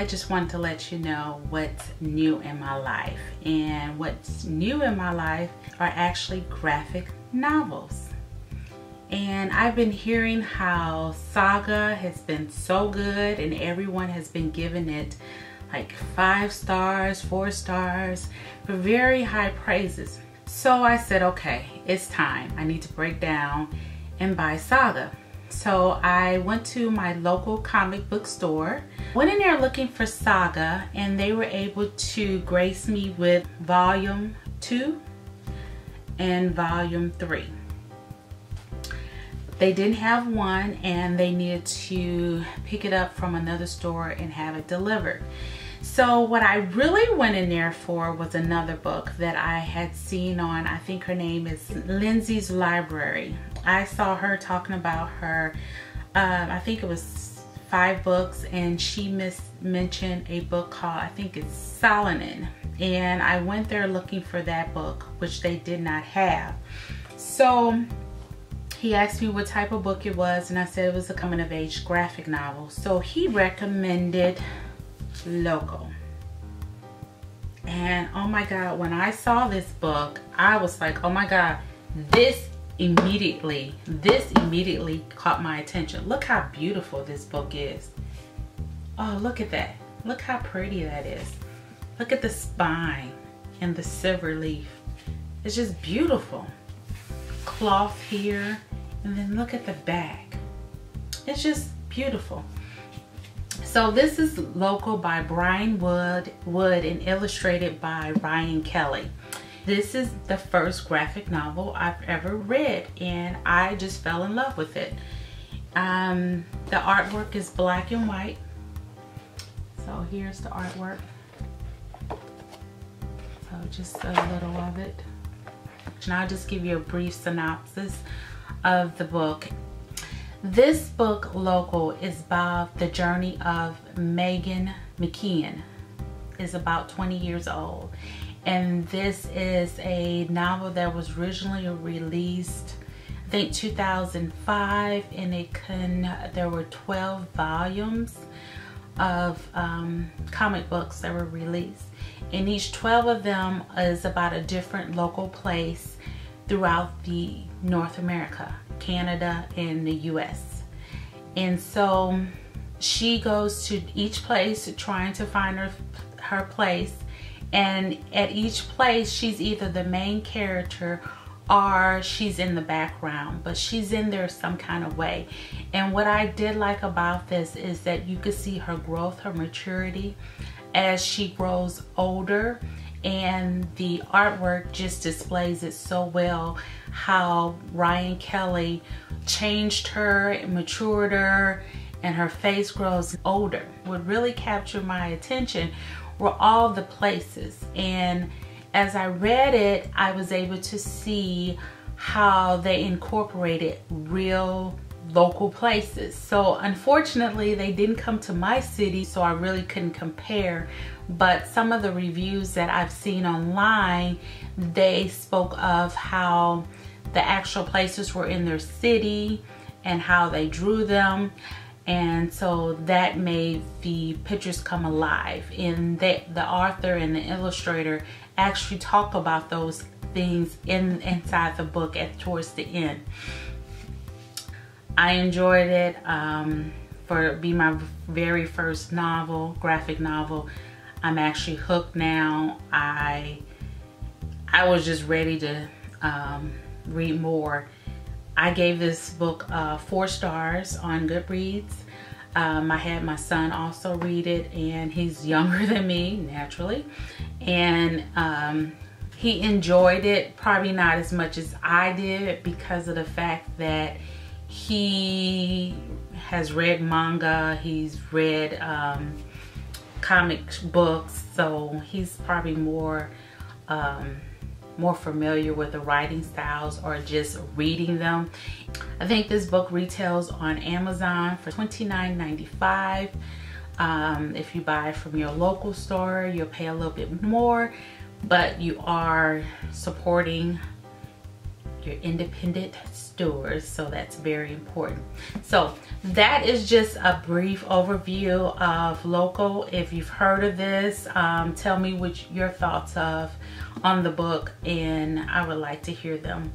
I just wanted to let you know what's new in my life. And what's new in my life are actually graphic novels. And I've been hearing how Saga has been so good and everyone has been giving it like 5 stars, 4 stars, very high praises. So I said, okay, it's time. I need to break down and buy Saga. So I went to my local comic book store, went in there looking for Saga, and they were able to grace me with volume 2 and volume 3. They didn't have one and they needed to pick it up from another store and have it delivered. So what I really went in there for was another book that I had seen on, I think her name is Lindsay's Library. I saw her talking about her, I think it was 5 books, and she mentioned a book called, I think it's Solomon. And I went there looking for that book, which they did not have. So he asked me what type of book it was, and I said it was a coming of age graphic novel. So he recommended Loco. And oh my God, when I saw this book, I was like, oh my God, this immediately caught my attention. Look how beautiful this book is. Oh, look at that. Look how pretty that is. Look at the spine and the silver leaf. It's just beautiful. Cloth here, and then look at the back. It's just beautiful. So this is Loco by Brian Wood and illustrated by Ryan Kelly. This is the first graphic novel I've ever read, and I just fell in love with it. The artwork is black and white. So here's the artwork. So just a little of it. And I'll just give you a brief synopsis of the book. This book, Loco, is about the journey of Megan McKeon. Is about 20 years old. And this is a novel that was originally released, I think 2005, and there were 12 volumes of comic books that were released. And each 12 of them is about a different local place throughout the North America, Canada, and the US. And so she goes to each place trying to find her place. And at each place, she's either the main character or she's in the background, but she's in there some kind of way. And what I did like about this is that you could see her growth, her maturity as she grows older, and the artwork just displays it so well, how Ryan Kelly changed her, matured her, and her face grows older. What really captured my attention were all the places, and as I read it, I was able to see how they incorporated real local places. So unfortunately they didn't come to my city, so I really couldn't compare, but some of the reviews that I've seen online, they spoke of how the actual places were in their city and how they drew them. And so that made the pictures come alive. And the author and the illustrator actually talk about those things inside the book towards the end. I enjoyed it. For being my very first novel, graphic novel, I'm actually hooked now. I was just ready to read more. I gave this book 4 stars on Goodreads. I had my son also read it, and he's younger than me, naturally. And he enjoyed it, probably not as much as I did because of the fact that he has read manga, he's read comic books, so he's probably more familiar with the writing styles or just reading them. I think this book retails on Amazon for $29.95. If you buy from your local store, you'll pay a little bit more, but you are supporting your independent stores. So that's very important. So that is just a brief overview of Local. If you've heard of this, tell me what your thoughts on the book, and I would like to hear them.